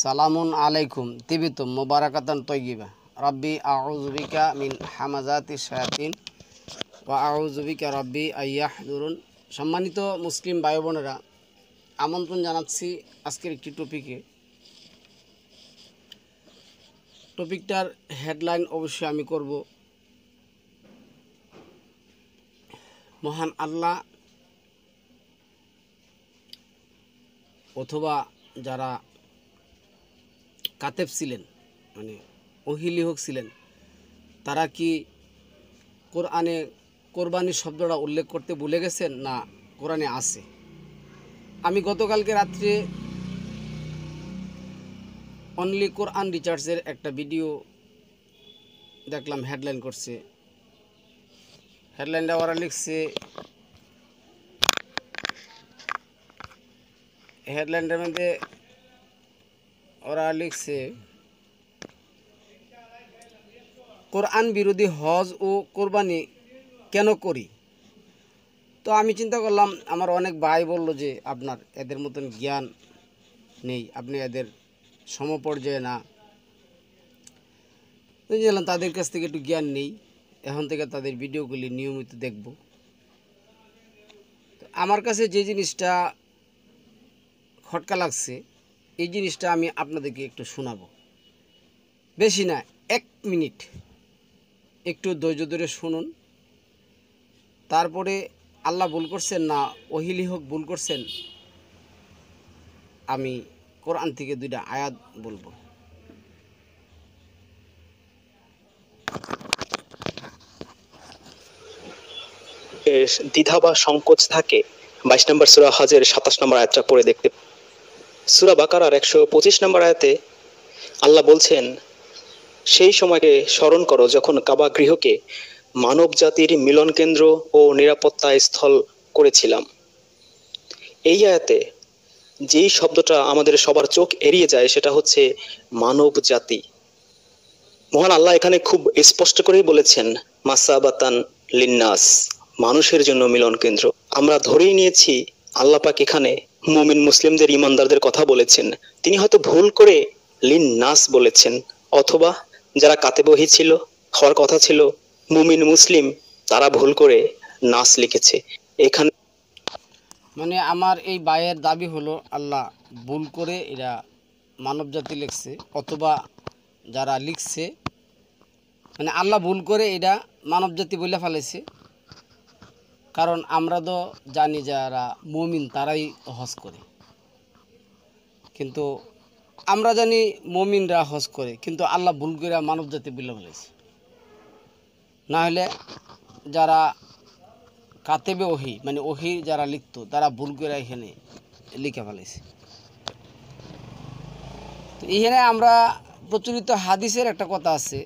সালামুন আলাইকুম তিবিতুম মুবারাকাতান তয়্যিবা রাব্বি আউযু বিকা মিন হামাযাতিশ শায়াতিন ওয়া আউযু বিকা রাব্বি আইয়াহযুরুন। সম্মানিত মুসলিম ভাই বোনেরা, আমন্ত্রণ জানাচ্ছি আজকের একটি টপিকটার হেডলাইন অবশ্যই আমি করব মহান আল্লাহ অথবা যারা কাতেব ছিলেন, মানে ওহিলিহক ছিলেন, তারা কি কোরআনে কোরবানি শব্দটা উল্লেখ করতে ভুলে গেছেন না কোরআনে আছে? আমি গতকালকে রাত্রে অনলি কোরআন রিচার্জের একটা ভিডিও দেখলাম, হেডলাইন করছে। হেডলাইনটা ওরা লিখছে, হেডলাইনটার মধ্যে ওরা লিখছে কোরআন বিরোধী হজ ও কোরবানি কেন করি। তো আমি চিন্তা করলাম, আমার অনেক ভাই বলল যে আপনার এদের মতন জ্ঞান নেই, আপনি এদের সমপর্যায়ে না। বুঝলাম তাদের কাছ থেকে একটু জ্ঞান নেই, এখন থেকে তাদের ভিডিওগুলি নিয়মিত দেখব। তো আমার কাছে যে জিনিসটা খটকা লাগছে, এই জিনিসটা আমি আপনাদেরকে একটু শোনাবো। বেশি না, 1 মিনিট একটু ধৈর্য ধরে শুনুন। তারপরে আল্লাহ ভুল করছেন না ওহিলিহক ভুল করছেন, আমি কোরআন থেকে 2টা আয়াত বলবো। দ্বিধা বা সংকোচ থাকে 22 নম্বর সূরা হজের 27 নম্বর আয়াতটা পড়ে দেখতে। সূরা বাকারার 125 নম্বর আয়াতে আল্লাহ বলছেন, সেই সময়কে স্মরণ করো যখন কাবা গৃহকে মানব জাতির মিলন কেন্দ্র ও নিরাপত্তা স্থল করেছিলাম। এই আয়াতে যেই শব্দটা আমাদের সবার চোখ এড়িয়ে যায় সেটা হচ্ছে মানব জাতি। মহান আল্লাহ এখানে খুব স্পষ্ট করেই বলেছেন মাসাবাতান লিন্নাস, মানুষের জন্য মিলন কেন্দ্র। আমরা ধরেই নিয়েছি আল্লাহ পাক এখানে মুমিন মুসলিমদের ইমানদারদের কথা বলেছেন। তিনি হয়তো ভুল করে লিন্নাস বলেছেন, অথবা যারা কাতেবহি ছিল, হওয়ার কথা ছিল মুমিন মুসলিম, তারা ভুল করে নাস লিখেছে এখানে। মানে আমার এই ভাইয়ের দাবি হলো আল্লাহ ভুল করে এরা মানব জাতি লিখছে, অথবা যারা লিখছে মানে আল্লাহ ভুল করে এটা মানব জাতি বলে ফেলেছে। কারণ আমরা তো জানি যারা মুমিন তারাই হজ করে, কিন্তু আমরা জানি মুমিনরা হজ করে, কিন্তু আল্লাহ ভুল করে মানব জাতি বলে ফেলেছে। না হলে যারা কাতেবে ওহি, মানে ওহি যারা লিখতো, তারা ভুল করে এখানে লিখে ফেলেছে। তো এখানে আমরা প্রচলিত হাদিসের একটা কথা আছে,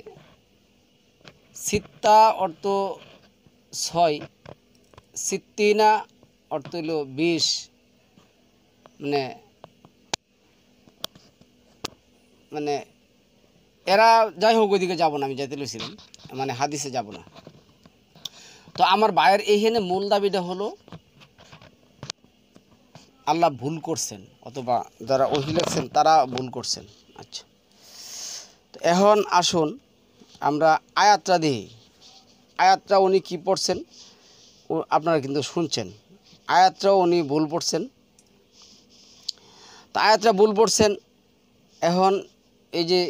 সিত্তা অর্থ 6, সিত্তিনা অর্থ হইল 20। মানে এরা যাই হোক, ওইদিকে যাবো না, আমি যাইতে লইছিলাম, মানে হাদিসে যাব না। তো আমার ভাইয়ের এইখানে মূল দাবিটা হলো আল্লাহ ভুল করছেন, অথবা যারা ওহি লিখছেন তারা ভুল করছেন। আচ্ছা, তো এখন আসুন আমরা আয়াতটা দিই। আয়াতটা উনি কি পড়ছেন আপনারা কিন্তু শুনছেন, আয়াতটাও উনি ভুল পড়ছেন। তো আয়াতটা ভুল পড়ছেন। এখন এই যে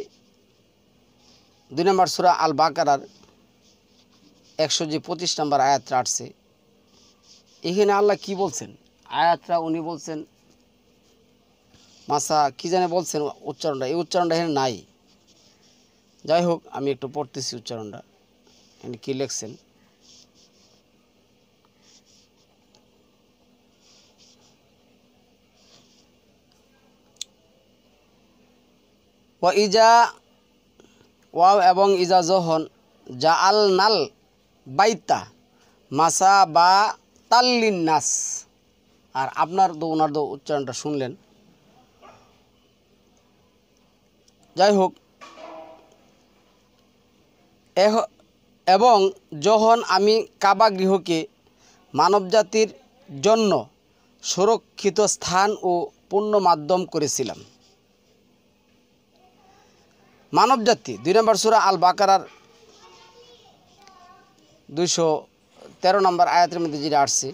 2 নম্বর সূরা আল বাকারার 125 নম্বর আয়াতটা আসছে, এখানে আল্লাহ কি বলছেন? আয়াতটা উনি বলছেন মাসা কি জানে বলছেন উচ্চারণটা, এই উচ্চারণটা এখানে নাই। যাই হোক, আমি একটু পড়তেছি উচ্চারণটা এখানে কী লিখছেন। ইজা ওয়াও এবং ইজা যখন জা আল নাল বাইতা মাসা বা তাল্লিন নাস। আর আপনার তো ওনার তো উচ্চারণটা শুনলেন। যাই হোক, এবং যখন আমি কাবা গৃহকে মানবজাতির জন্য সুরক্ষিত স্থান ও পূর্ণ মাধ্যম করেছিলাম। মানব জাতি 2 নম্বর সূরা আল বাকারার 213 নম্বর আয়াতের মধ্যে যেটা আসছে,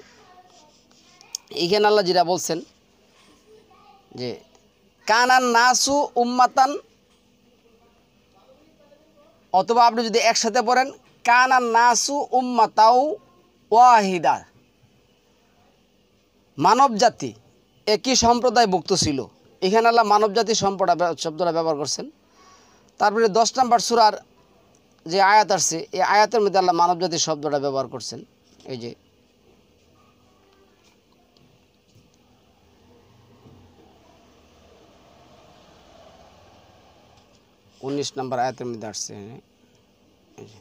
এইখানে আল্লাহ যেটা বলছেন যে কানান নাসু উম্মাতান, অথবা আপনি যদি একসাথে পড়েন কানান নাসু উম্মাতাও ওয়াহিদা, মানব জাতি একই সম্প্রদায়ভুক্ত ছিল। এখানে আল্লাহ মানব জাতি শব্দটা ব্যবহার করছেন। তারপরে 10 নম্বর সূরার যে আয়াত আসছে, এই আয়াতের মধ্যে আল্লাহ মানব জাতির শব্দটা ব্যবহার করছেন। এই যে 19 নম্বর আয়াতের মধ্যে আসছে, এই যে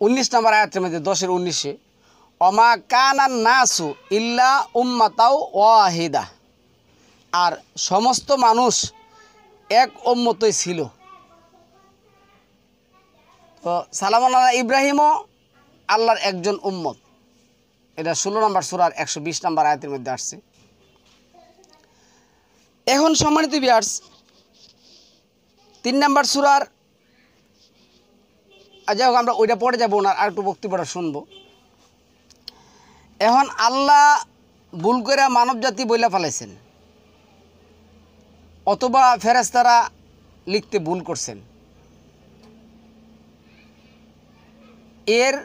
19 নম্বর আয়াতের মধ্যে 10-এর 19-এ অমা কানান নাসু ইল্লা উম্মাতাও ওয়াহিদা, আর সমস্ত মানুষ এক উম্মতই ছিল। তো সালামুন আলা ইব্রাহিমও আল্লাহর একজন উম্মত। এটা 16 নম্বর সূরার 120 নম্বর আয়াতের মধ্যে আসছে। এখন সম্মানিত ভিউয়ার্স, 3 নম্বর সূরার, যাই হোক আমরা ওইটা পড়ে যাবো না, আর একটু বক্তব্যটা শুনবো। এখন আল্লাহ ভুল করে মানব জাতি বইলা ফেলাইছেন, অথবা ফেরেশতারা লিখতে ভুল করছেন। এর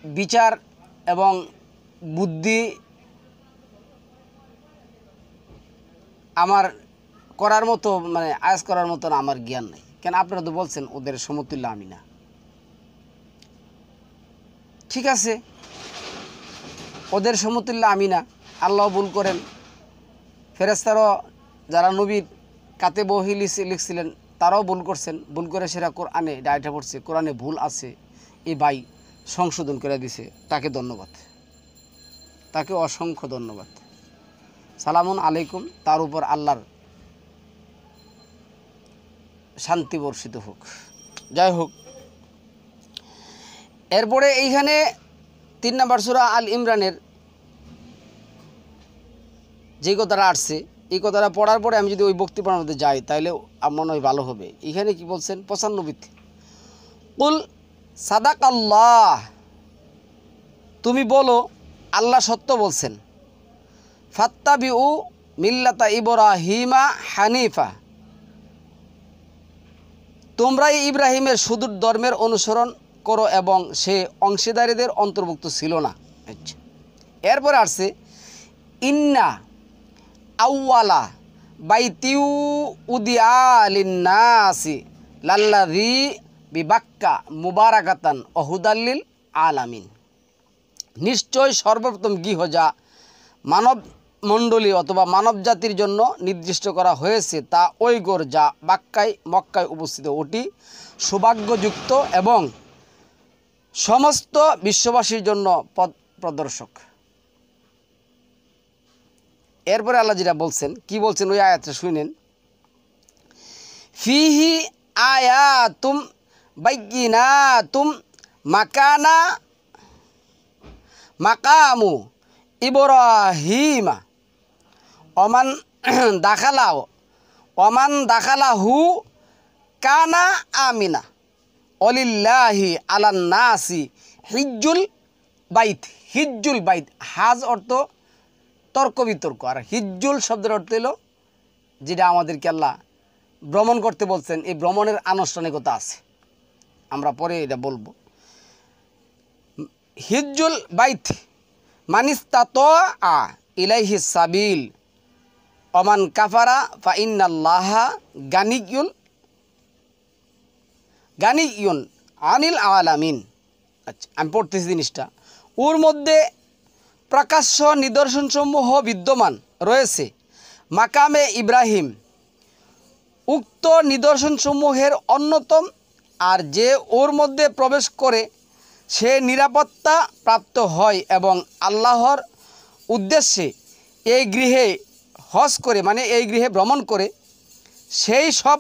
বিচার এবং বুদ্ধি আমার করার মতো, মানে আয়াজ করার মতো আমার জ্ঞান নাই। কেন আপনারা তো বলছেন ওদের সমতুল্য আমি না। ঠিক আছে, ওদের সমতুল্য আমি না, আল্লাহ ভুল করেন। ফেরেশতারাও যারা নবীর কাতে বহি লিখছিলেন তারাও ভুল করছেন। ভুল করে সেরা কোরআনে ডাইটা পড়ছে, কোরআনে ভুল আছে, এই ভাই সংশোধন করে দিছে, তাকে ধন্যবাদ, তাকে অসংখ্য ধন্যবাদ। সালামুন আলাইকুম, তার উপর আল্লাহর শান্তি বর্ষিত হোক। যাই হোক, এরপরে এইখানে 3 নম্বর সূরা আল ইমরানের যে কথাটা আসছে, এই কথাটা পড়ার পরে আমি যদি ওই বক্তব্যের মধ্যে যাই তাহলে মনে হয় ভালো হবে। এখানে কি বলছেন 95 কুল সাদাকাল্লাহ, তুমি বলো আল্লাহ সত্য বলছেন। ফাত্তাবিউ মিল্লাতা ইব্রাহিমা হানিফা, তোমরাই ইব্রাহিমের সুদূর ধর্মের অনুসরণ করো এবং সে অংশীদারীদের অন্তর্ভুক্ত ছিল না। আচ্ছা, এরপরে আসছে ইন্না আউয়ালা বাইতিউ উদিয়া লিন্নাসি লাল্লাযী বিবাক্কা মুবারাকাতান ওহুদাল্লিল আলামিন, নিশ্চয় সর্বপ্রথম গৃহ যা মানব মণ্ডলী অথবা মানব জাতির জন্য নির্দিষ্ট করা হয়েছে তা ওই ঘর যা মক্কায় অবস্থিত, ওটি সৌভাগ্যযুক্ত এবং সমস্ত বিশ্ববাসীর জন্য পথ প্রদর্শক। এরপরে আল্লাহ যেটা বলছেন, কি বলছেন ওই আয়াতটা শুনেন। ফিহি আয়াতুম বাইয়িনাতুম মাকামু ইব্রাহিমা ওমান দাখালাহু কানা আমিনা অলিল্লাহি আলান নাসি হিজ্জুল বাইত। হাজ অর্থ তর্ক বিতর্ক, আর হিজ্জুল শব্দের অর্থ হলো যেটা আমাদেরকে আল্লাহ ভ্রমণ করতে বলছেন, এই ভ্রমণের আনুষ্ঠানিকতা আছে, আমরা পরে এটা বলবো। হিজ্জুল বাইত মানিস্তাতা ইলাইহি সাবিল ওমান কাফারা ফা ইন্নাল্লাহা গানিয়ুন আনিল আলামিন। আচ্ছা, আমি পড়তেছি জিনিসটা। ওর মধ্যে প্রকাশ্য নিদর্শনসমূহ বিদ্যমান রয়েছে মাকামে ইব্রাহিম উক্ত নিদর্শনসমূহের অন্যতম, আর যে ওর মধ্যে প্রবেশ করে সে নিরাপত্তা প্রাপ্ত হয় এবং আল্লাহর উদ্দেশ্যে এই গৃহে হজ করে, মানে এই গৃহে ভ্রমণ করে, সেই সব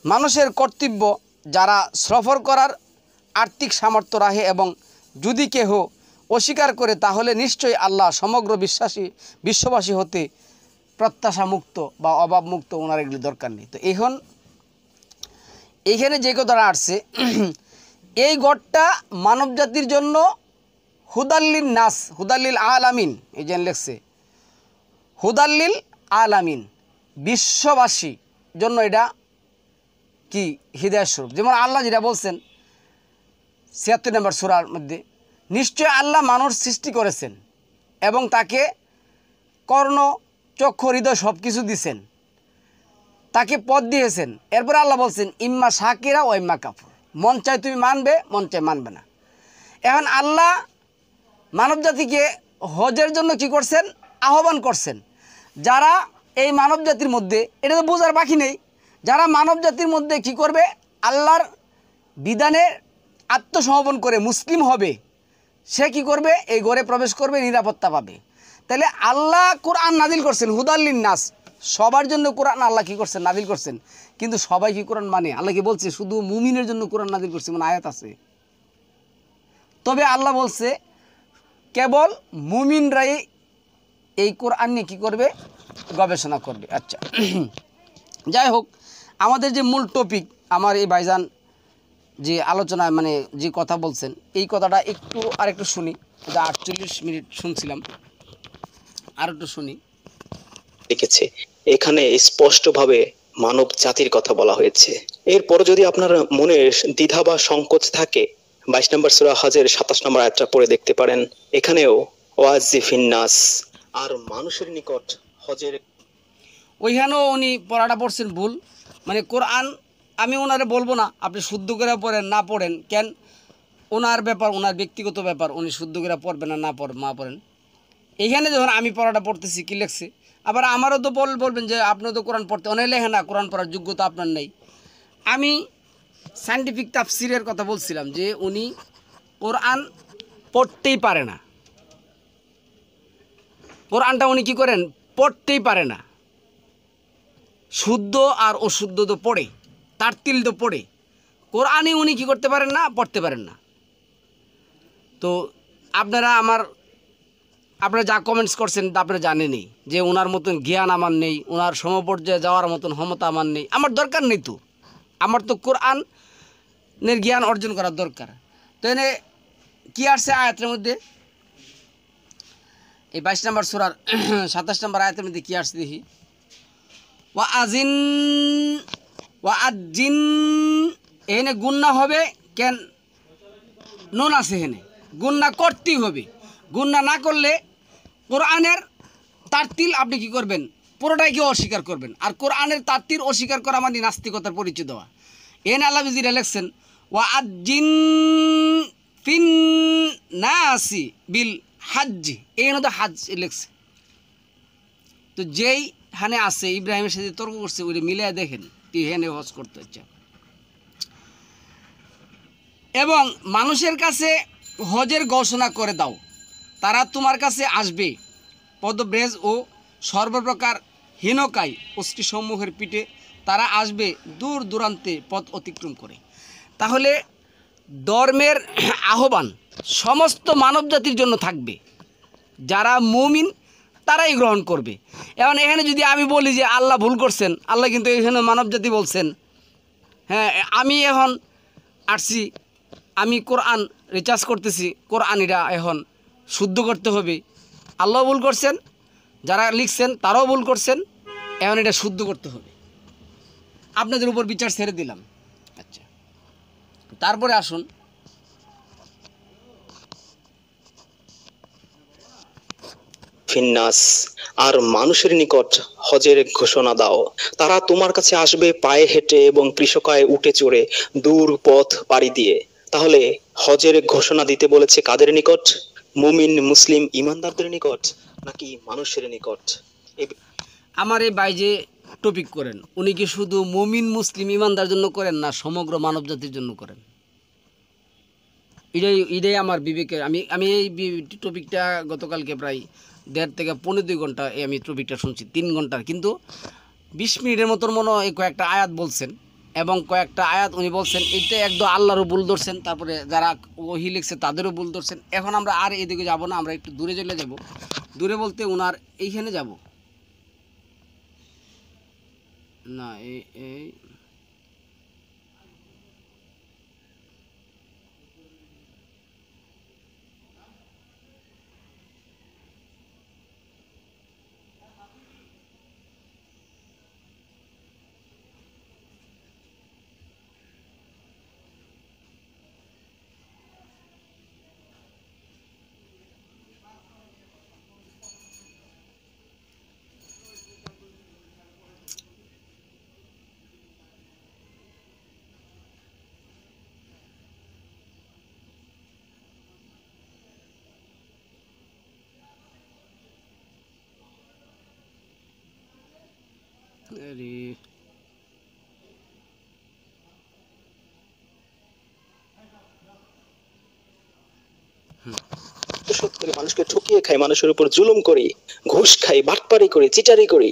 মানুষের কর্তব্য যারা সফর করার আর্থিক সামর্থ্য রাখে, এবং যদি কেহ অস্বীকার করে তাহলে নিশ্চয়ই আল্লাহ সমগ্র বিশ্ববাসী হতে প্রত্যাশা মুক্ত বা অভাব মুক্ত, ওনার এগুলি দরকার নেই। তো এখন এইখানে যে কথাটা আসছে, এই গড়টা মানব জাতির জন্য হুদাল্লিল নাস, হুদাল্লিল আলামিন, এই যে লেখছে হুদাল্লিল আলামিন, বিশ্ববাসী জন্য এটা কি হৃদয় স্বরূপ। যেমন আল্লাহ যেটা বলছেন ৭৬ নম্বর সূরার মধ্যে, নিশ্চয় আল্লাহ মানুষ সৃষ্টি করেছেন এবং তাকে কর্ণ, চক্ষু, হৃদয় সব কিছু দিয়েছেন, তাকে পথ দিয়েছেন। এরপরে আল্লাহ বলছেন ইম্মা শাকিরা ও ইম্মা কাফুর, মন চায় তুমি মানবে, মন চায় মানবে না। এখন আল্লাহ মানব জাতিকে হজের জন্য কি করছেন, আহ্বান করছেন। যারা এই মানব জাতির মধ্যে, এটা তো বোঝার বাকি নেই, যারা মানব জাতির মধ্যে কি করবে, আল্লাহর বিধানে আত্মসমর্পণ করে মুসলিম হবে, সে কি করবে, এই ঘরে প্রবেশ করবে, নিরাপত্তা পাবে। তাহলে আল্লাহ কোরআন নাজিল করছেন হুদাল্লিন নাস, সবার জন্য কোরআন আল্লাহ কি করছেন, নাজিল করছেন। কিন্তু সবাই কি কোরআন মানে? আল্লাহ কি বলছে শুধু মুমিনের জন্য কোরআন নাজিল করছে, মানে আয়াত আছে। তবে আল্লাহ বলছে কেবল মুমিনরাই এই কোরআন নিয়ে কী করবে, গবেষণা করবে। আচ্ছা, যাই হোক, আমাদের যে মূল টপিক, আমার এই ভাইজান যে আলোচনায় মানে যে কথা বলছেন, এই কথাটা একটু আরেকটু শুনি। 48 মিনিট শুনছিলাম, আর একটু শুনি। লিখেছে এখানে স্পষ্টভাবে মানব জাতির কথা বলা হয়েছে। এরপর যদি আপনার মনে দ্বিধা বা সংকোচ থাকে, 22 নম্বর সূরা হজের 27 নম্বর আয়াতটা পড়ে দেখতে পারেন। এখানেও ওয়াজিফিন নাস, আর মানুষের নিকট হজের, ওইখানেও উনি পড়াটা পড়ছেন ভুল। মানে কোরআন আমি ওনারে বলবো না আপনি শুদ্ধ করে পড়েন না পড়েন, কেন ওনার ব্যাপার, ওনার ব্যক্তিগত ব্যাপার, উনি শুদ্ধ করে পড়বেন না না পড়েন। এইখানে যখন আমি পড়াটা পড়তেছি কী লেখছে, আবার আমারও তো বলবেন যে আপনিও তো কোরআন পড়তে, অনেক লেখে না, কোরআন পড়ার যোগ্যতা আপনার নেই। আমি সায়েন্টিফিক তাফসিরের কথা বলছিলাম যে উনি কোরআন পড়তেই পারে না, কোরআনটা উনি কী করেন, পড়তেই পারে না। শুদ্ধ আর অশুদ্ধ তো পড়ে, তারতিল তো পড়ে, কোরআনই উনি কী করতে পারেন না, পড়তে পারেন না। তো আপনারা যা কমেন্টস করছেন তা আপনারা জানেনই যে ওনার মতন জ্ঞান আমার নেই, ওনার সমপর্যায়ে যাওয়ার মতন ক্ষমতা আমার নেই, আমার দরকার নেই। তো আমার তো কোরআনের জ্ঞান অর্জন করার দরকার। তো এনে কী আসছে আয়াতের মধ্যে, এই 22 নম্বর সূরার 27 নম্বর আয়াতের মধ্যে কী আসছে দেখি, ওয়াজিন, এখানে গুন্না হবে কেন, নুন আছে এখানে, গুন্না করতেই হবে। গুন্না না করলে কোরআনের তারতিল আপনি কি করবেন, পুরোটাই কি অস্বীকার করবেন। আর কোরআনের তারতিল অস্বীকার করা মানে নাস্তিকতার পরিচয় দেওয়া। এখানে আল্লাহ বিজিরা লেখছেন ওয়াজিন ফিন নাসি বিল হাজ্জি, এখানে তো হাজ লেখছে। তো যেই হানে আছে ইব্রাহিমের সাথে তর্ক করছে, ওই মিলিয়ে দেখেন হেনে হজ করতে হচ্ছে। এবং মানুষের কাছে হজের ঘোষণা করে দাও, তারা তোমার কাছে আসবে পদব্রেজ ও সর্বপ্রকার হীনকায় অস্থিসমূহের পিঠে, তারা আসবে দূর দূরান্তে পথ অতিক্রম করে। তাহলে ধর্মের আহ্বান সমস্ত মানব জাতির জন্য থাকবে, যারা মুমিন তারাই গ্রহণ করবে। এখন এখানে যদি আমি বলি যে আল্লাহ ভুল করছেন, আল্লাহ কিন্তু এখানে মানব জাতি বলছেন, হ্যাঁ আমি এখন আসছি, আমি কোরআন রিচার্জ করতেছি, কোরআন এটা এখন শুদ্ধ করতে হবে। আল্লাহ ভুল করছেন, যারা লিখছেন তারাও ভুল করছেন, এখন এটা শুদ্ধ করতে হবে। আপনাদের উপর বিচার ছেড়ে দিলাম। আচ্ছা, তারপরে আসুন ফিন্নাস, আর মানুষের নিকট হজের ঘোষণা দাও, তারা তোমার কাছে আসবে পায়ে হেঁটে এবং কৃষকায় উঠে চড়ে দূর পথ পাড়ি দিয়ে। তাহলে হজের ঘোষণা দিতে বলেছে কাদের নিকট, মুমিন মুসলিম ইমানদারদের নিকট নাকি মানুষের নিকট? আমার এই ভাই যে টপিক করেন, উনি কি শুধু মুমিন মুসলিম ইমানদার জন্য করেন না সমগ্র মানব জাতির জন্য করেন? এটাই আমার বিবেকে, আমি এই টপিকটা গতকালকে প্রায় 1.5 থেকে 2.5 ঘন্টা আমি টপিকটা শুনছি, 3 ঘন্টার, কিন্তু 20 মিনিটের মতন মনে হয় কয়েকটা আয়াত বলছেন, এবং কয়েকটা আয়াত উনি বলছেন এটা একদম আল্লাহরও ভুল ধরছেন, তারপরে যারা ওহি লিখছে তাদেরও ভুল ধরছেন। এখন আমরা আর এদিকে যাব না, আমরা একটু দূরে চলে যাব। দূরে বলতে ওনার এইখানে যাব, না এই এই আরে শোধ করে মানুষকে ঠকিয়ে খাই, মানুষের উপর জুলুম করি, ঘুষ খাই, বাটপারি করি, চিটারি করি,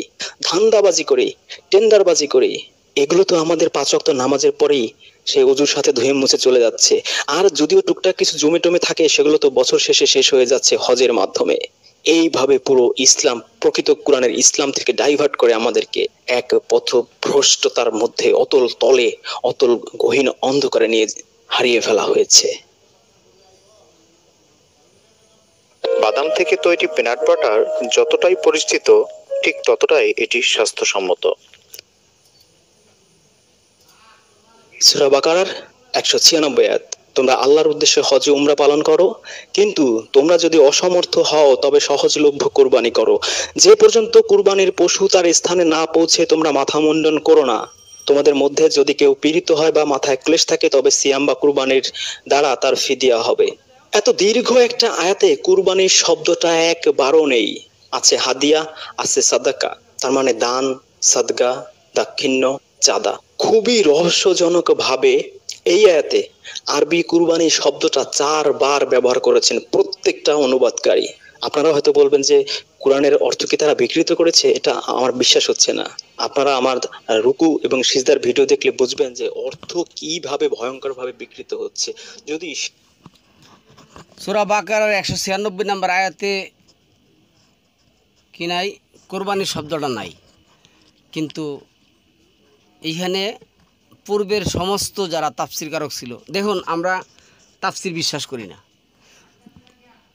ধান্দাবাজি করি, টেন্ডারবাজি করি, এগুলো তো আমাদের 5 ওয়াক্ত নামাজের পরেই সেই অজুর সাথে ধুয়ে মুছে চলে যাচ্ছে। আর যদিও টুকটাক কিছু জমে টমে থাকে, সেগুলো তো বছর শেষে শেষ হয়ে যাচ্ছে হজের মাধ্যমে। এইভাবে পুরো ইসলাম, প্রকৃত কোরআনের ইসলাম থেকে ডাইভার্ট করে আমাদেরকে এক পথভ্রষ্টতার মধ্যে, অতল তলে, অতল গহীন অন্ধকারে নিয়ে হারিয়ে ফেলা হয়েছে। বাদাম থেকে তৈরি পিনাট বাটার যতটাই পরিচিত, ঠিক ততটাই এটি স্বাস্থ্যসম্মত। সূরা বাকারার 196 আয়াত, তোমরা আল্লাহর উদ্দেশ্যে হজ ও উমরা পালন করো, কিন্তু তোমরা যদি অসমর্থ হও তবে সহজলভ্য কুরবানি করো। যে পর্যন্ত কুরবানির পশু তার স্থানে না পৌঁছে তোমরা মাথা মুন্ডন করো না। তোমাদের মধ্যে যদি কেউ পীড়িত হয় বা মাথায় ক্লেশ থাকে, তবে সিয়াম বা কুরবানির দ্বারা তার ফিদিয়া হবে। এত দীর্ঘ একটা আয়াতে কুরবানির শব্দটা একবারও নেই। আছে হাদিয়া, আছে সাদাকা, তার মানে দান, সাদগা, দাক্ষিণ্য, চাঁদা। খুবই রহস্যজনক ভাবে এই আয়াতে আরবি কুরবানি শব্দটা 4 বার ব্যবহার করেছেন প্রত্যেকটা অনুবাদকারী। আপনারা হয়তো বলবেন যে কোরআনের অর্থ কি তারা বিকৃত করেছে, এটা আমার বিশ্বাস হচ্ছে না। আপনারা আমার রুকু এবং সিজদার ভিডিও দেখলে বুঝবেন যে অর্থ কিভাবে ভয়ঙ্কর ভাবে বিকৃত হচ্ছে। যদি সূরা বাকারার 196 নম্বর আয়াতে কি নাই, কোরবানির শব্দটা নাই, কিন্তু এইখানে পূর্বের সমস্ত যারা তাফসিরকারক ছিল, দেখুন আমরা তাফসির বিশ্বাস করি না।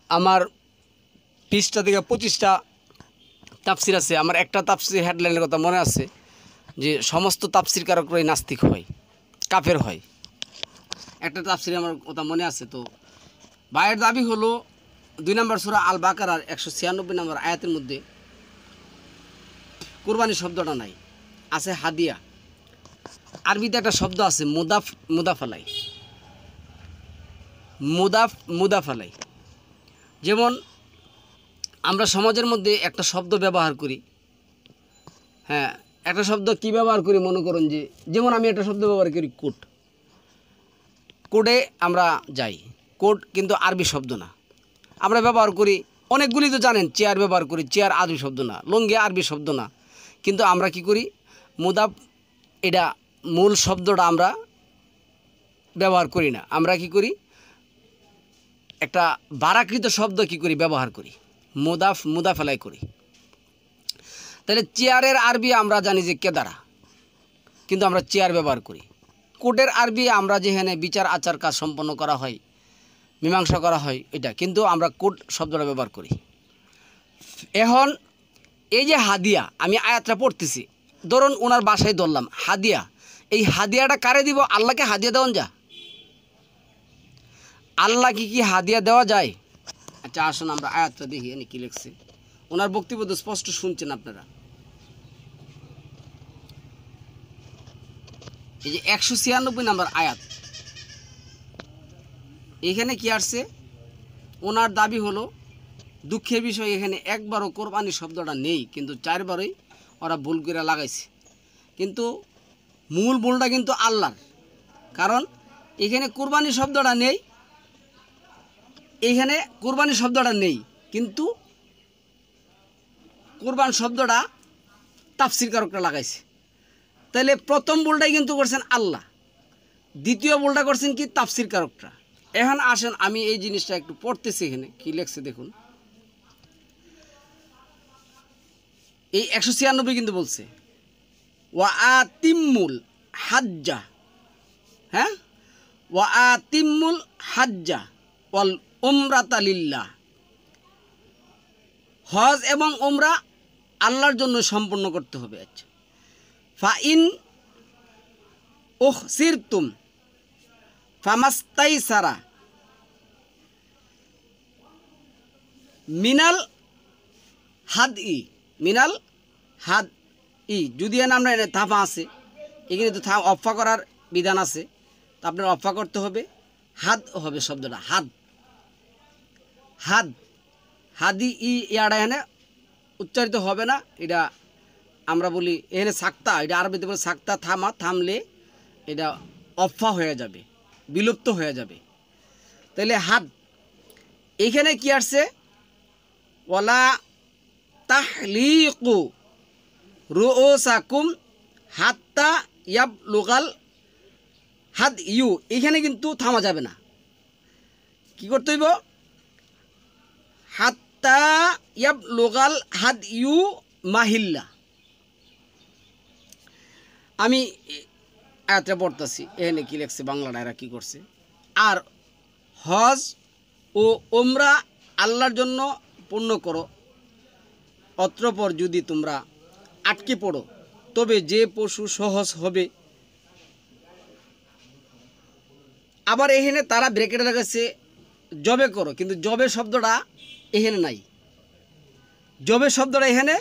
আমার 20টা থেকে 25টা তাফসির আছে। আমার একটা তাফসির হেডলাইনের কথা মনে আছে যে সমস্ত তাফসিরকারকরাই নাস্তিক হয়, কাফের হয়। একটা তাফসির আমার কথা মনে আছে। তো ভাইয়ের দাবি হলো 2 নম্বর সূরা আল বাকারার 196 নম্বর আয়াতের মধ্যে কুরবানি শব্দটা নাই, আছে হাদিয়া। আরবিতে একটা শব্দ আছে মুদাফালাই, মুদাফালাই। যেমন আমরা সমাজের মধ্যে একটা শব্দ ব্যবহার করি, হ্যাঁ একটা শব্দ কি ব্যবহার করি, মনে করুন যে যেমন আমি একটা শব্দ ব্যবহার করি কোট, কোডে আমরা যাই, কোড কিন্তু আরবি শব্দ না। আমরা ব্যবহার করি অনেকগুলি, তো জানেন চেয়ার ব্যবহার করি, চেয়ার আরবি শব্দ না, লুঙ্গি আরবি শব্দ না, কিন্তু আমরা কি করি মুদাফ, এটা মূল শব্দটা আমরা ব্যবহার করি না। আমরা কি করি একটা বারাকৃত শব্দ কি করি ব্যবহার করি, মুদাফালাই করি। তাহলে চেয়ারের আরবি আমরা জানি যে কেদারা, কিন্তু আমরা চেয়ার ব্যবহার করি। কোর্টের আরবি আমরা যেখানে বিচার আচার কাজ সম্পন্ন করা হয়, মীমাংসা করা হয়, এটা কিন্তু আমরা কোর্ট শব্দটা ব্যবহার করি। এখন এই যে হাদিয়া, আমি আয়াতটা পড়তেছি, ধরুন ওনার বাসায় ধরলাম হাদিয়া, এই হাদিয়াটা কারে দিব? আল্লাহকে হাদিয়া দেওয়া যা? আল্লাহ কি হাদিয়া দেওয়া যায়? আচ্ছা আসুন আমরা আয়াতটা দেখি এনে কি লিখছে। ওনার বক্তব্য তো স্পষ্ট শুনছেন আপনারা। এই যে 196 নম্বর আয়াত, এখানে কি আসছে? ওনার দাবি হলো, দুঃখের বিষয় এখানে একবারও কোরবানি শব্দটা নেই, কিন্তু 4 বারই ওরা ভুল করে লাগাইছে। কিন্তু মূল ভুলটা কিন্তু আল্লাহর, কারণ এখানে কোরবানি শব্দটা নেই, এইখানে কোরবানি শব্দটা নেই, কিন্তু কোরবান শব্দটা তাফসিরকারকরা লাগাইছে। তাহলে প্রথম ভুলটাই কিন্তু করছেন আল্লাহ, দ্বিতীয় ভুলটা করছেন কি তাফসিরকারকরা। এখন আসেন আমি এই জিনিসটা একটু পড়তেছি, এখানে কি লেখছে দেখুন। এই 196 কিন্তু বলছে ওয়া আতিম্মুল হাজ্জা, হ্যাঁ, ওয়া আতিম্মুল হাজ্জা ওয়াল উমরাতা লিল্লাহ, হজ এবং উমরা আল্লাহর জন্য সম্পন্ন করতে হবে। আচ্ছা, ফাইন উহসিরতুম ফামাস্তাইসারা মিনাল হাদ ই, যদি আমরা এনে থাপা আছে, এখানে তো অফা করার বিধান আছে, তা আপনার অফা করতে হবে, হাদ হবে শব্দটা, হাদি ই ইয়াটা এখানে উচ্চারিত হবে না, এটা আমরা বলি এখানে সাক্তা, এটা আরবিতে বলে সাক্তা, থামলে এটা অফা হয়ে যাবে, বিলুপ্ত হয়ে যাবে। তাহলে হাদ এখানে কি আসছে, ওয়ালা তাহলিকু রুউসাকুম হাত্তা ইয়াবলুগাল হাদ ইউ, এখানে কিন্তু থামা যাবে না, কি করতে হইব, হাত্তা ইয়াবলুগাল হাদ ইউ মাহিল্লা। আমি আয়াতটা পড়তেছি, এখানে কি লিখছে বাংলাটা এরা কি করছে, আর হজ ও উমরা আল্লাহর জন্য পূর্ণ করো, অতঃপর যদি তোমরা আটকে পড়ো তবে যে পশু সহজ হবে। আবার এখানে তারা ব্রেকেটে লাগাচ্ছে জবে করো, কিন্তু জবে শব্দটা এখানে নাই, জবে শব্দটা এখানে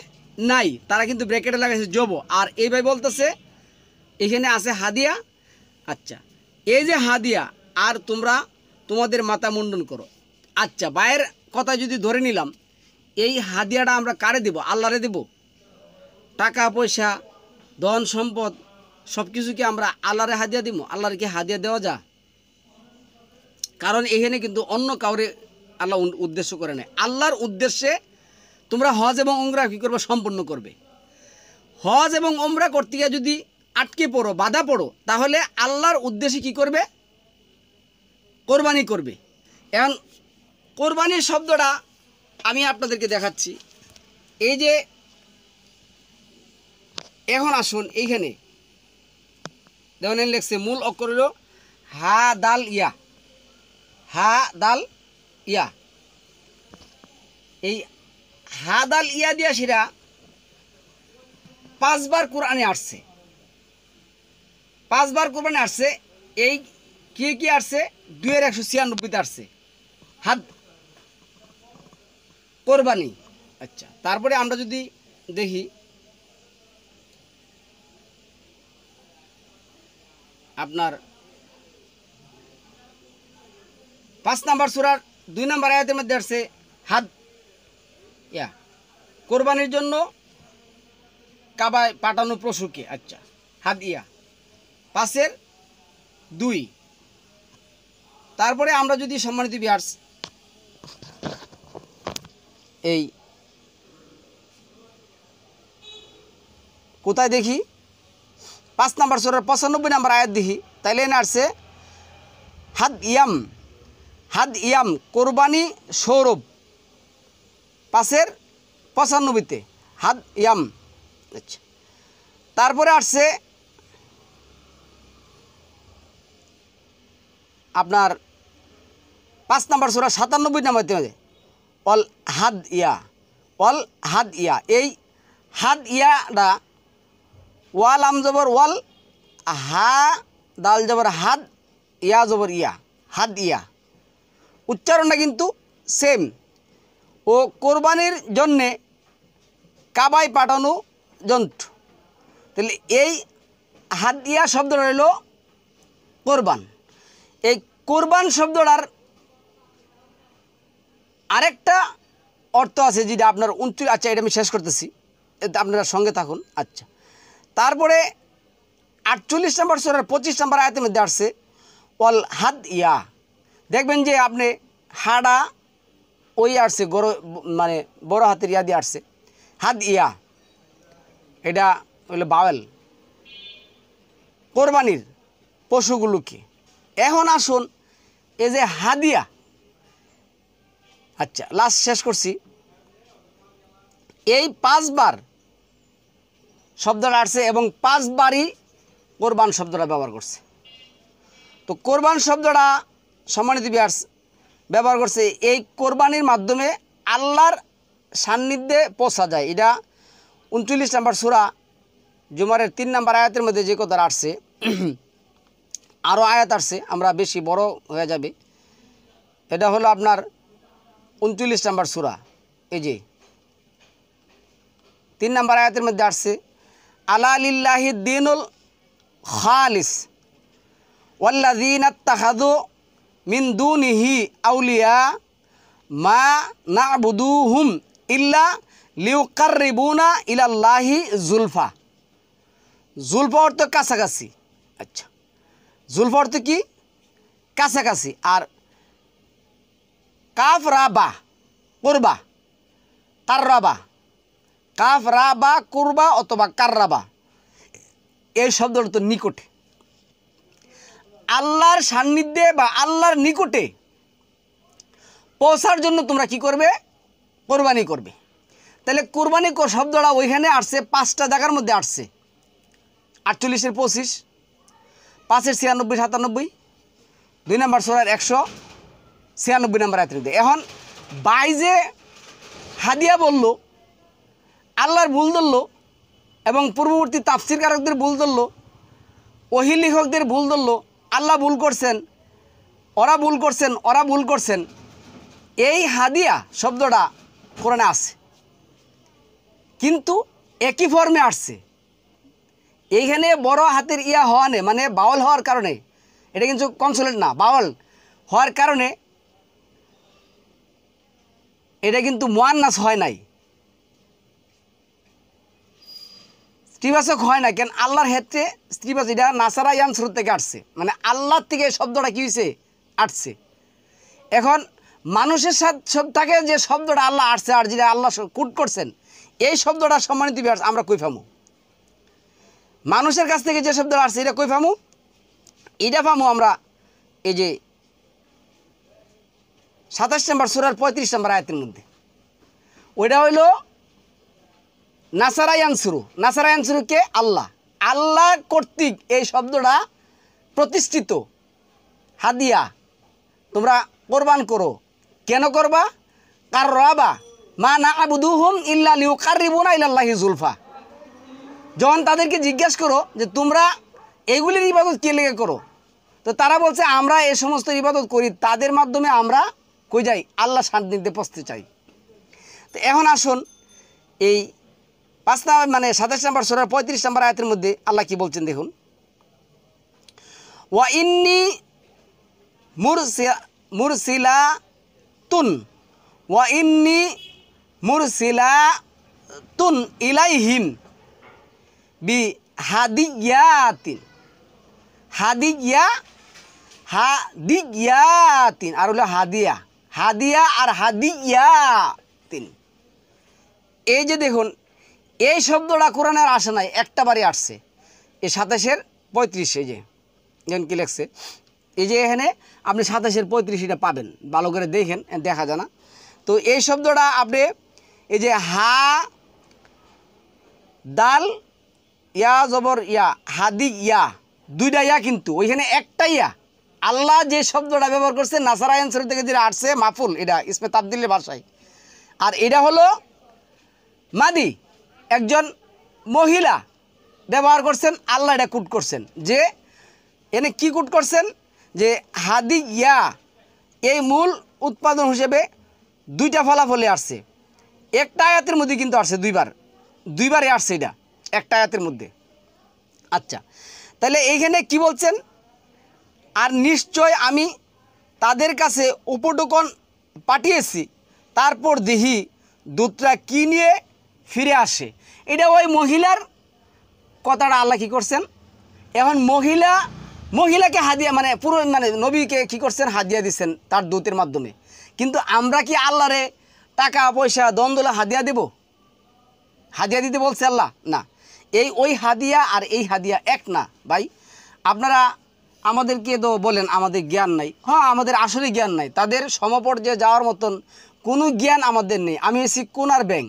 নাই, তারা কিন্তু ব্রেকেটে লাগাচ্ছে জব, আর এইভাবে বলতেছে এখানে আছে হাদিয়া। আচ্ছা, এই যে হাদিয়া, আর তোমরা তোমাদের মাথা মুন্ডন করো। আচ্ছা, বাইরের কথা যদি ধরে নিলাম, এই হাদিয়াটা আমরা কারে দেব, আল্লাহরে দেব? টাকা পয়সা ধন সম্পদ সব কিছু কি আমরা আল্লাহরে হাদিয়া দিব? আল্লাহর কি হাদিয়া দেওয়া যায়? কারণ এখানে কিন্তু অন্য কাউরে আল্লাহ উদ্দেশ্য করে নেয়, আল্লাহর উদ্দেশ্যে তোমরা হজ এবং উমরা কী করবে, সম্পন্ন করবে। হজ এবং উমরা করতে গিয়ে যদি আটকে পড়ো, বাধা পড়ো, তাহলে আল্লাহর উদ্দেশ্যে কি করবে, কোরবানি করবে। এখন কোরবানির শব্দটা আমি আপনাদেরকে দেখাচ্ছি, এই যে এখন আসুন এইখানে যেমন লেখছে, মূল অক্ষর হলো হা দাল ইয়া, হা দাল ইয়া, এই হা দাল ইয়া দিয়া সেটা 5 বার কোরআনে আসছে, 5 বার কোরআনে আসছে। এই কি আসছে, 2/196 আসছে হাদ কোরবানি। আচ্ছা, তারপরে আমরা যদি দেখি আপনার 5 নম্বর সূরার 2 নম্বর আয়াতের মধ্যে আসছে হাদ ইয়া, কোরবানির জন্য কাবায় পাঠানো পশুকে। আচ্ছা, হাদ ইয়া 5/2। তারপরে আমরা যদি সম্মানিত ভিউয়ার্স এই কোথায় দেখি, 5 নম্বর সূরার 95 নম্বর আয়াত দেখি, তাইলে এনে আসছে হাদ ইয়াম কোরবানি সৌরভ, 5/95 হাদ ইয়াম। আচ্ছা, তারপরে আসছে আপনার 5 নম্বর সূরা 97 নম্বর অল হাদ ইয়া, এই হাদ ইয়াটা ওয়াল আম জবর ওয়াল, হা দাল জবর হাদ, ইয়া জবর ইয়া, হাদ ইয়া, উচ্চারণটা কিন্তু সেম। ও কোরবানির জন্যে কাবায় পাঠানো জন্তু, তাহলে এই হাদ ইয়া শব্দটা হইল কোরবান। এই কোরবান শব্দটার আরেকটা অর্থ আছে যেটা আপনার 29, আচ্ছা এটা আমি শেষ করতেছি, আপনারা সঙ্গে থাকুন। আচ্ছা, তারপরে 48 নম্বর সূরার 25 নম্বর আয়াতের মধ্যে আসছে ওয়াল হাদ ইয়া, দেখবেন যে আপনি হাডা ওই আসছে মানে বড় হাতের ইয়া দিয়ে আসছে হাদ ইয়া, এটা হইলো বাওয়েল, কোরবানির পশুগুলোকে। এখন আসুন এই যে হাদিয়া, আচ্ছা লাস্ট শেষ করছি, এই 5 বার শব্দটা আসছে এবং 5 বারই কোরবান শব্দটা ব্যবহার করছে। তো কোরবান শব্দটা সম্মানিত ভিউয়ার্স ব্যবহার করছে এই কোরবানির মাধ্যমে আল্লাহর সান্নিধ্যে পৌঁছা যায়। এটা 39 নম্বর সূরা জুমারের 3 নম্বর আয়াতের মধ্যে যে কথাটা আসছে, আরও আয়াত আসছে, আমরা বেশি বড় হয়ে যাবে। এটা হলো আপনার 39 নম্বর সূরা, এই যে 3 নম্বর আয়াতের মধ্যে আসছে আলা লিল্লাহি দ্বীনুল খালিস ওয়াল্লাযীনা ইত্তাখাযু মিন দুনিহি আউলিয়া মা না'বুদুহুম ইল্লা লিউকাররিবুনা ইলাল্লাহি যুলফা। যুলফা অর্থ কাছাকাছি। আচ্ছা, যুলফা অর্থ কি? কাছাকাছি। আর কাফ রাবা কুরবা, কাররাবা, কাফ রাবা কুরবা অথবা কাররাবা, এই শব্দটা তো নিকটে। আল্লাহর সান্নিধ্যে বা আল্লাহর নিকটে পৌঁছার জন্য তোমরা কি করবে? কোরবানি করবে। তাহলে কোরবানি শব্দটা ওইখানে আসছে 5টা জায়গার মধ্যে আসছে। 48-এর 25, 5-এর 96-97, 2 নম্বর সূরার 196 নম্বর আয়াতের মধ্যে। এখন বাইজে হাদিয়া বলল, আল্লাহর ভুল ধরল এবং পূর্ববর্তী তাফসিরকারকদের ভুল ধরল, ওহী লেখকদের ভুল ধরল। আল্লাহ ভুল করছেন, ওরা ভুল করছেন, ওরা ভুল করছেন। এই হাদিয়া শব্দটা কোরআনে আছে, কিন্তু একই ফর্মে আসছে। এইখানে বড় হাতের ইয়া হওয়া নেই, মানে বাউল হওয়ার কারণে, এটা কিন্তু কনসোনেন্ট না, বাউল হওয়ার কারণে এটা কিন্তু মুয়ান্নাস হয় নাই, স্ত্রীবাচক হয় না। কেন? আল্লাহর ক্ষেত্রে স্ত্রীবাচক, এটা নাসারা ইয়ানসুর থেকে আসছে, মানে আল্লাহর থেকে শব্দটা কী হয়েছে? আসছে। এখন মানুষের সাথে যে শব্দটা আল্লাহ আসছে আর যেটা আল্লাহ কুট করছেন, এই শব্দটা সম্মানিত ভিউয়ার্স আমরা কই পামু? মানুষের কাছ থেকে যে শব্দটা আসছে এটা কই পামু? এটা পামু আমরা এই যে 27 নম্বর সূরার 35 নম্বর আয়াতের মধ্যে। ওইটা হইল নাসারা ইয়ানসুরু। নাসারা ইয়ানসুরু কে? আল্লাহ। আল্লাহ কর্তৃক এই শব্দটা প্রতিষ্ঠিত হাদিয়া তোমরা কোরবান করো। কেন করবা? কাররাবা মা না'বুদুহুম ইল্লা লিউকাররিবুনা ইলাল্লাহি যুলফা। যখন তাদেরকে জিজ্ঞাসা করো যে তোমরা এইগুলির ইবাদত কে লেগে করো, তো তারা বলছে আমরা এই সমস্ত ইবাদত করি, তাদের মাধ্যমে আমরা কই যাই? আল্লাহ সান্নিধ্যে পৌঁছতে চাই। তো এখন আসুন এই 27 নম্বর সূরার 35 নম্বর আয়াতের মধ্যে আল্লাহ কি বলছেন দেখুন। ওয়া ইন্নী মুরসিলাতুন ওয়া ইন্নী মুরসিলাতুন ইলাইহিম বি হাদিয়াতিন। হাদিয়াতিন আর হলো হাদিয়া। হাদিয়া আর হাদিয়াতিন, এই যে দেখুন এই শব্দটা কোরআনের আসে নাই, একটা বারই আসছে। এই 27-এর 35, এই যে যেমন কি লেখছে, এই যে এখানে আপনি 27-এর 35 এটা পাবেন, ভালো করে দেখেন, দেখা যায় না। তো এই শব্দটা আপনি এই যে হা দাল ইয়া জবর ইয়া, হাদি ইয়া, দুইটা ইয়া, কিন্তু ওইখানে একটা ইয়া। আল্লাহ যে শব্দটা ব্যবহার করছে নাসারা ইয়ানসুর থেকে যেটা আসছে মাফুল, এটা ইসমে তাবদিলের ভাষায়, আর এটা হলো মাদি। একজন মহিলা ব্যবহার করছেন, আল্লাহ এটা কুট করছেন। যে এনে কি কুট করছেন? যে হাদি ইয়া এই মূল উৎপাদন হিসেবে 2টা ফলাফলে আসছে। একটা আয়াতের মধ্যে কিন্তু আসছে দুইবারে আসছে এটা একটা আয়াতের মধ্যে। আচ্ছা, তাহলে এইখানে কি বলছেন? আর নিশ্চয় আমি তাদের কাছে উপঢৌকন পাঠিয়েছি, তারপর দেখি দূতরা কি নিয়ে ফিরে আসে। এটা ওই মহিলার কথাটা আল্লাহ কি করছেন? এখন মহিলাকে হাদিয়া, মানে পুরো মানে নবীকে কি করছেন? হাদিয়া দিচ্ছেন তার দূতের মাধ্যমে। কিন্তু আমরা কি আল্লাহরে টাকা পয়সা দন্দলা হাদিয়া দেব? হাদিয়া দিতে বলছে আল্লাহ? না। ওই হাদিয়া আর এই হাদিয়া এক না ভাই। আপনারা আমাদেরকে তো বলেন আমাদের জ্ঞান নাই। হ্যাঁ, আমাদের আসলে জ্ঞান নাই, তাদের সমপর্যায়ে যাওয়ার মতন কোনো জ্ঞান আমাদের নেই। আমি এসি কোনার ব্যাং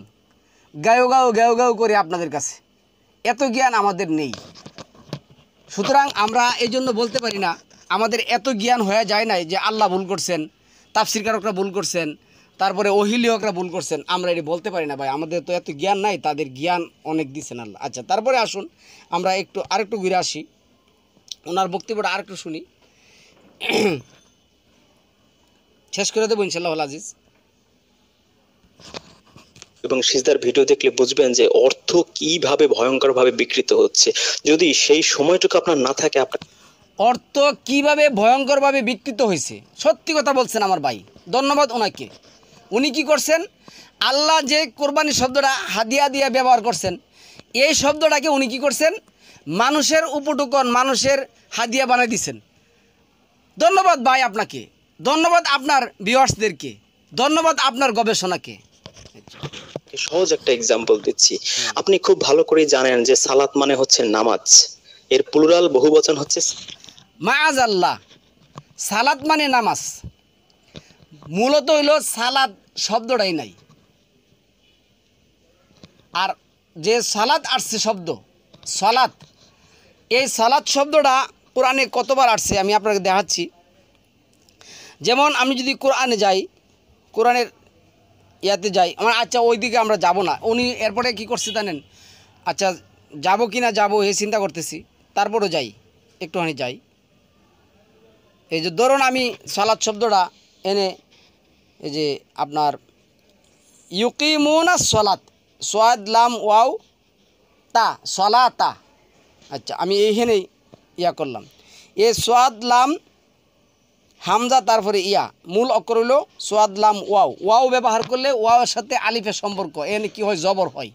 গাও গাও করে আপনাদের কাছে, এত জ্ঞান আমাদের নেই। সুতরাং আমরা এই জন্য বলতে পারি না, আমাদের এত জ্ঞান হয়ে যায় নাই যে আল্লাহ ভুল করছেন, তাফসিরকারকরা ভুল করছেন, তারপরে ওহিলিয়করা ভুল করছেন, আমরা এটা বলতে পারি না ভাই। আমাদের তো এত জ্ঞান নাই, তাদের জ্ঞান অনেক দিচ্ছেন আল্লাহ। আচ্ছা, তারপরে আসুন আমরা আরেকটু ঘুরে আসি, ওনার বক্তব্যটা আরেকটু শুনি, শেষ করে দেবো ইনশাআল্লাহ আজিজ। এবং সিজদার ভিডিও দেখলে বুঝবেন যে অর্থ কিভাবে ভয়ঙ্করভাবে বিকৃত হচ্ছে। যদি সেই সময়টুকু আপনার না থাকে, আপনার অর্থ কিভাবে ভয়ঙ্করভাবে বিকৃত হয়েছে, সত্যি কথা বলছেন আমার ভাই, ধন্যবাদ ওনাকে। উনি কি করছেন, আল্লাহ যে কোরবানি শব্দটা হাদিয়া দিয়ে ব্যবহার করছেন, এই শব্দটাকে উনি কি করছেন, মানুষের উপটুকন, মানুষের হাদিয়া বানিয়ে দিছেন। ধন্যবাদ ভাই আপনাকে, ধন্যবাদ আপনার ভিউয়ার্সদেরকে, ধন্যবাদ আপনার গবেষণাকে। সহজ একটা এক্সাম্পল দিচ্ছি। আপনি খুব ভালো করে জানেন যে সালাত মানে হচ্ছে নামাজ, এর প্লুরাল বহুবচন হচ্ছে মাআজাল্লাহ। সালাত মানে নামাজ, মূলত হইল সালাত শব্দটাই নাই। আর যে সালাত আসছে শব্দ সালাত, এই সালাত শব্দটা কোরআনে কতবার আসছে আমি আপনাকে দেখাচ্ছি। যেমন আমি যদি কোরআনে যাই, কোরআনের ইয়াতে যাই, আমার আচ্ছা ওই দিকে আমরা যাব না, উনি এরপরে কি করছে জানেন, আচ্ছা যাব কি না যাবো এই চিন্তা করতেছি, তারপরও যাই, একটুখানি যাই। এই যে ধরুন আমি সালাত শব্দটা এনে, এই যে আপনার ইউকিমুনা সলাত, সোয়াদ লাম ওয়াও তা, সলাতা। আচ্ছা আমি এইখানেই ইয়া করলাম, এ সোয়াদ লাম হামজা তারপরে ইয়া, মূল অক্ষর হলো সোয়াদ লাম ওয়াও। ওয়াও ব্যবহার করলে ওয়াওয়ের সাথে আলিফের সম্পর্ক, এখানে কি হয়, জবর হয়,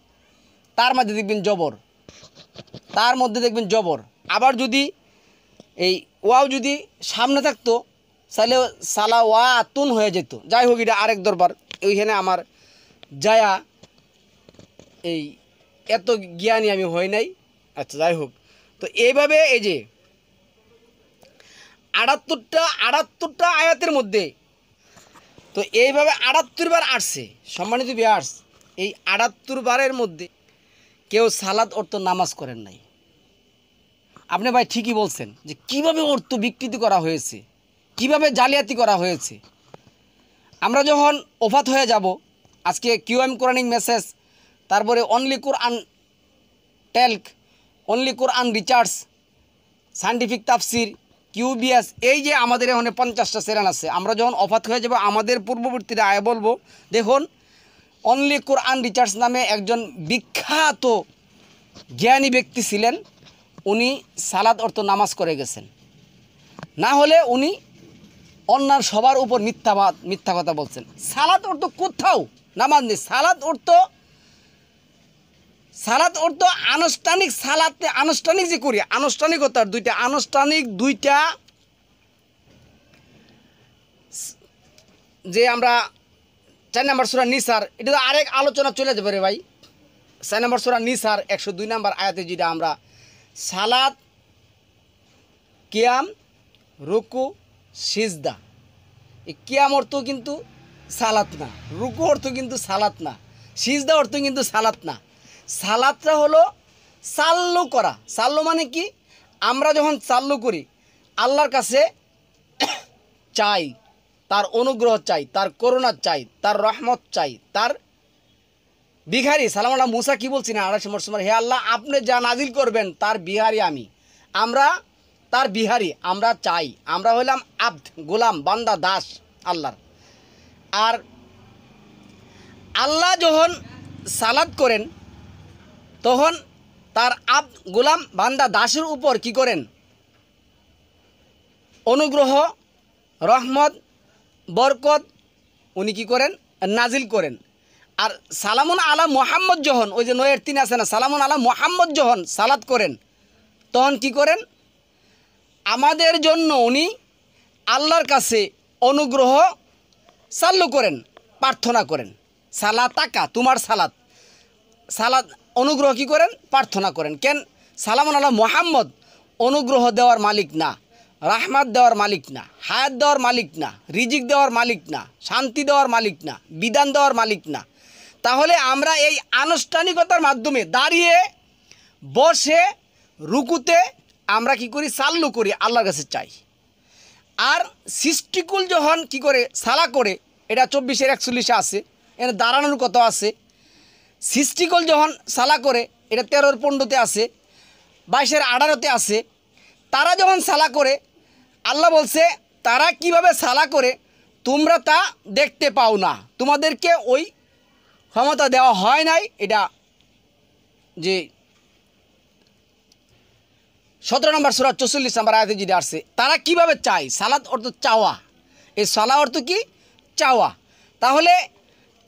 তার মধ্যে দেখবেন জবর, তার মধ্যে দেখবেন জবর। আবার যদি এই ওয়াও যদি সামনে থাকতো তাহলে সালা ওয়া তুন হয়ে যেত। যাই হোক, এটা আরেক দরবার, ওইখানে আমার যায়া এই এত জ্ঞানী আমি হই নাই। আচ্ছা যাই হোক, তো এইভাবে এই যে 78টা আয়াতের মধ্যে, তো এইভাবে 78 বার আসছে। সম্মানিত ভিউয়ার্স, এই 78 বারের মধ্যে কেউ সালাত অর্থ নামাজ করেন নাই। আপনি ভাই ঠিকই বলছেন যে কিভাবে অর্থ বিকৃতি করা হয়েছে, কিভাবে জালিয়াতি করা হয়েছে। আমরা যখন ওফাত হয়ে যাব, আজকে কিউএম কোরআনিক মেসেজ, তারপরে অনলি কোরআন টেলক, অনলি কোরআন রিচার্জ, সায়েন্টিফিক তাফসির, কিউবিএস, এই যে আমাদের এখানে 50টা চ্যানেল আছে। আমরা যখন অফাত হয়ে যাব, আমাদের পূর্ববর্তীরা আয় বলবো, দেখুন অনলি কোরআন রিচার্জ নামে একজন বিখ্যাত জ্ঞানী ব্যক্তি ছিলেন, উনি সালাত অর্থ নামাজ করে গেছেন। না হলে উনি অন্যান্য সবার উপর মিথ্যা কথা বলছেন। সালাত অর্থ কোথাও নামাজ নেই। সালাত অর্থ আনুষ্ঠানিক, সালাতে আনুষ্ঠানিক যে করি, আনুষ্ঠানিকতার দুইটা যে আমরা 4 নম্বর সূরা নিসার, এটা তো আরেক আলোচনা চলে যাবে রে ভাই। 4 নম্বর সূরা নিসার 102 নম্বর আয়াতে যেটা আমরা সালাত, কিয়াম, রুকু, সিজদা, এই কিয়াম অর্থ কিন্তু সালাত না, রুকু অর্থ কিন্তু সালাত না, সিজদা অর্থ কিন্তু সালাত না। সালাতটা হলো চাল্লু করা। চাল্লু মানে কি, আমরা যখন চাল্লু করি, আল্লাহর কাছে চাই, তার অনুগ্রহ চাই, তার করুণা চাই, তার রহমত চাই, তার বিহারি। সালাম আল্লাহ মুসা কি বলছি না 28 নম্বর সময়, হে আল্লাহ আপনি যা নাজিল করবেন তার বিহারি আমরা তার বিহারি, আমরা চাই, আমরা হইলাম আব্দ, গোলাম, বান্দা, দাস আল্লাহর। আর আল্লাহ যখন সালাত করেন তখন তার আব্দ, গোলাম, বান্দা, দাসের উপর কি করেন, অনুগ্রহ, রহমত, বরকত উনি কি করেন, নাজিল করেন। আর সালামুন আলা মুহাম্মদ যখন, ওই যে 9-3 আছে না, সালামুন আলা মুহাম্মদ যখন সালাত করেন তখন কি করেন, আমাদের জন্য উনি আল্লাহর কাছে অনুগ্রহ চাল্লু করেন, প্রার্থনা করেন। সালাতাকা, তোমার সালাত অনুগ্রহ কি করেন, প্রার্থনা করেন। কেন, সালামুন আলা মুহাম্মদ অনুগ্রহ দেওয়ার মালিক না, রাহমাত দেওয়ার মালিক না, হায়াত দেওয়ার মালিক না, রিজিক দেওয়ার মালিক না, শান্তি দেওয়ার মালিক না, বিধান দেওয়ার মালিক না। তাহলে আমরা এই আনুষ্ঠানিকতার মাধ্যমে দাঁড়িয়ে বসে রুকুতে আমরা কি করি সাল্লু করি, আল্লাহর কাছে চাই। আর সৃষ্টিকুল যখন কি করে সালা করে, এটা 24-41 আছে, এখানে দাঁড়ানোর কত আছে। সৃষ্টিকুল যখন সালা করে, এটা 13-15 আছে, 22-18 আছে। তারা যখন সালা করে, আল্লাহ বলছে তারা কিভাবে সালা করে তোমরা তা দেখতে পাও না, তোমাদেরকে ওই ক্ষমতা দেওয়া হয় নাই। এটা যে 17 নম্বর সূরা 44 নম্বর আয়াতে যেটা আসছে, তারা কিভাবে চায়। সালাত অর্থ চাওয়া, এই সালা অর্থ কি চাওয়া। তাহলে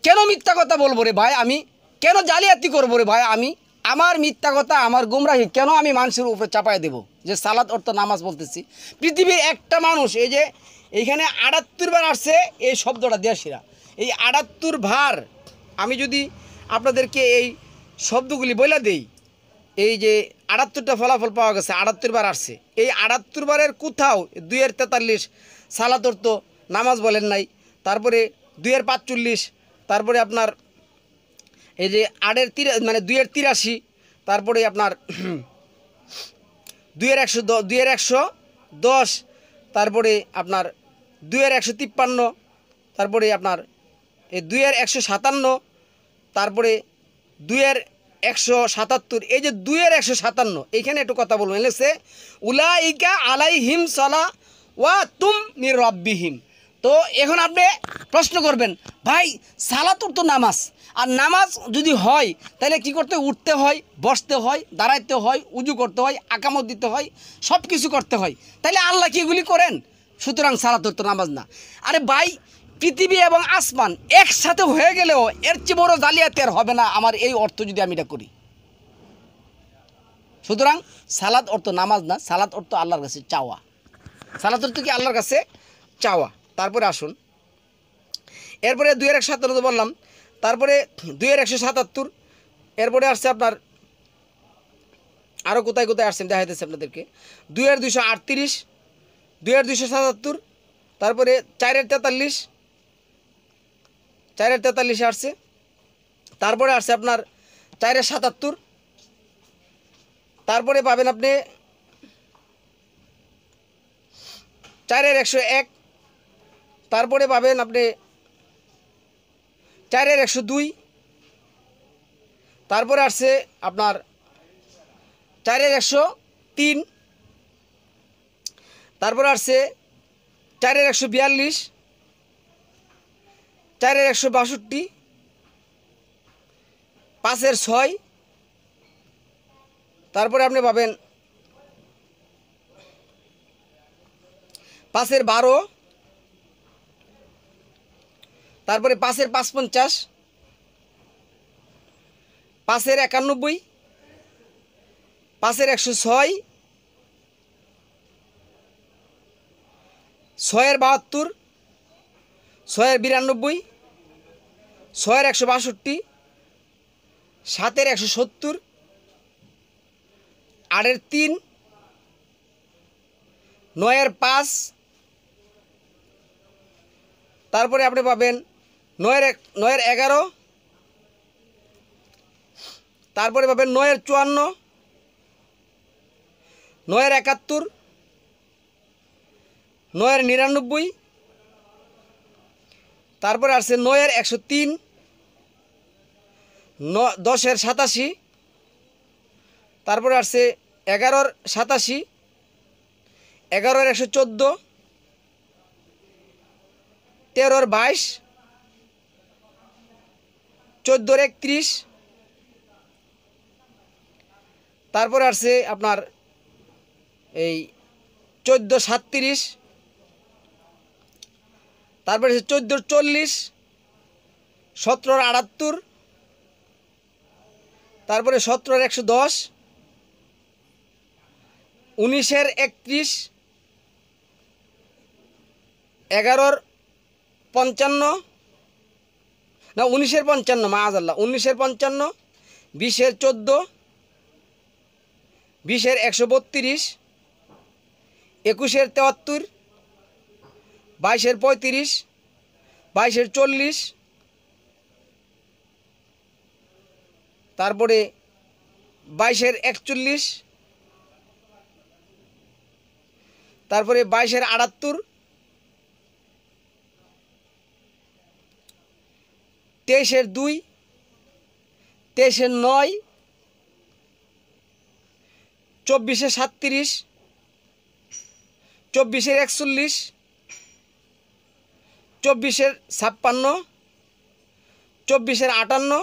কেন মিথ্যা কথা বলবো রে ভাই, আমি কেন জালিয়াতি করবো রে ভাই, আমি আমার মিথ্যা কথা আমার গুমরাহি কেন আমি মানুষের উপরে চাপায় দেব, যে সালাত অর্থ নামাজ বলতেছি। পৃথিবীর একটা মানুষ এই যে এইখানে 78 বার আসছে এই শব্দটা দেশিরা, এই 78 ভার আমি যদি আপনাদেরকে এই শব্দগুলি বলে দেই, এই যে 78টা ফলাফল পাওয়া গেছে, 78 বার আসছে, এই 78 বারের কোথাও 2-43 সালাত অর্থ নামাজ বলেন নাই, তারপরে 2-45, তারপরে আপনার এই যে 2-83, তারপরে আপনার 2-110, তারপরে আপনার 2-153, তারপরে আপনার এই 2-157, তারপরে 2-177, এই যে 2-157 এইখানে একটু কথা বলবেন, লিখছে উলাইকা আলাইহিম সালাওয়াতুম মির রাব্বিহিম। তো এখন আপনি প্রশ্ন করবেন, ভাই সালাতুর তো নামাজ, আর নামাজ যদি হয় তাহলে কি করতে হয়, উঠতে হয়, বসতে হয়, দাঁড়াইতে হয়, উজু করতে হয়, আকামত দিতে হয়, সব কিছু করতে হয়, তাহলে আল্লাহ কি এগুলি করেন? সুতরাং সালাতুর তো নামাজ না। আরে ভাই পৃথিবী এবং আসমান একসাথে হয়ে গেলেও এর চেয়ে বড় জালিয়াতি আর হবে না আমার এই অর্থ যদি আমি এটা করি। সুতরাং সালাত অর্থ নামাজ না, সালাত অর্থ আল্লাহর কাছে চাওয়া। সালাত অর্থ কি আল্লাহর কাছে চাওয়া। তারপরে আসুন, এরপরে 2-157 বললাম, তারপরে 2-177, এরপরে আসছে আপনার আরও কোথায় কোথায় আসছেন দেখাইতেছে আপনাদেরকে, 2-238, 2-277, তারপরে 4-43 আসছে, তারপরে আসছে আপনার 4-77, তারপরে পাবেন আপনি 4-101, তারপরে পাবেন আপনি 4-102, তারপরে আসছে আপনার 4-103, তারপরে আসছে 4-142, 4-162, 5-6, তারপরে আপনি পাবেন 5-12, তারপরে 5-550, 5-91, 5-106, 6-72, 6-92, 6-162, 7-170, 8-3, 9-5, তারপরে আপনি পাবেন 9-11, তারপরে পাবেন 9-54, 9-71, 9-99, তারপরে আসছে 9-103, 10-87, তারপরে আসছে 11-87, 11-114, 13-22, 14-31, তারপরে আসছে আপনার এই 14-37, তারপরে 14-40, 17-78, তারপরে 17-110, 19-31, 11-55, না 19-55, মাআযাল্লাহ 19-55, 20-14, 20-132, 21-73, 22-35, 22-40, তারপরে 22-এর 41, তারপরে 22-এর 78, 23-এর 2, 23-এর 9, 24-এর 37, 24-এর 41, 24-এর 56, 24-এর 58,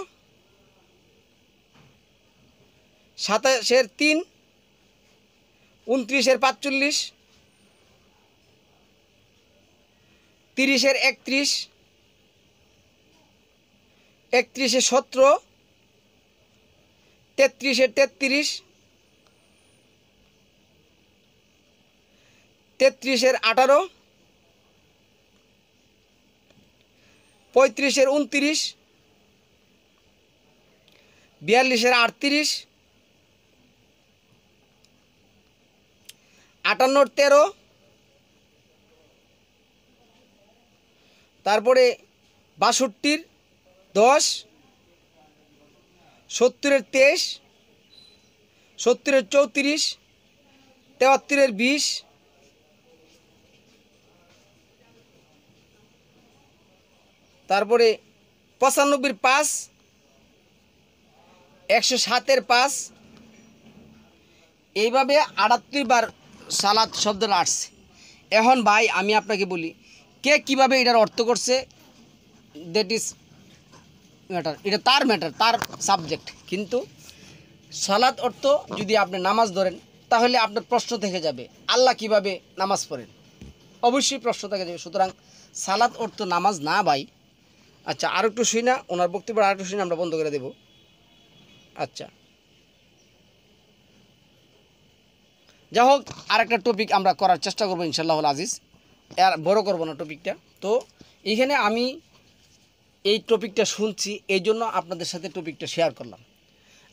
27-এর 3, 29-এর 45, 30-এর 31, 31-এর 17, 33-এর 33, 33-এর 18, 35-এর 29, 42-এর 38, 58-এর 13, তারপরে 62-এর 10, 70-এর 23, 70-এর 34, 73-এর 20, তারপরে 95-এর 5, 107-এর 5, এইভাবে 78 বার সালাত শব্দটা আসছে। এখন ভাই আমি আপনাকে বলি কে কিভাবে এটার অর্থ করছে, দ্যাট ইজ ম্যাটার, এটা তার ম্যাটার, তার সাবজেক্ট। কিন্তু সালাত অর্থ যদি আপনি নামাজ ধরেন তাহলে আপনার প্রশ্ন থেকে যাবে আল্লাহ কিভাবে নামাজ পড়েন, অবশ্যই প্রশ্ন থেকে যাবে। সুতরাং সালাত অর্থ নামাজ না ভাই। আচ্ছা আর একটু শুই না, ওনার বক্তব্য আর একটু শুই না, আমরা বন্ধ করে দেব। আচ্ছা যাই হোক, আরেকটা টপিক আমরা করার চেষ্টা করবো ইনশাআল্লাহ আজিজ, আর বড় করবো না টপিকটা। তো এইখানে আমি এই টপিকটা শুনছি, এই জন্য আপনাদের সাথে টপিকটা শেয়ার করলাম।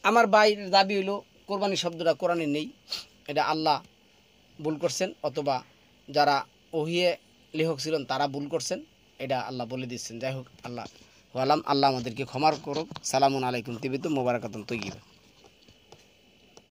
আমার ভাইয়ের দাবি হলো কোরবানি শব্দটা কোরআনে নেই, এটা আল্লাহ ভুল করছেন, অথবা যারা ওহিয়ে লেখক ছিলেন তারা ভুল করছেন, এটা আল্লাহ বলে দিচ্ছেন। যাই হোক, আল্লাহ আলাম, আল্লাহ আমাদেরকে ক্ষমা করুক। সালামুন আলাইকুম তিবিতু মোবারকাতুন তৈয়িবা।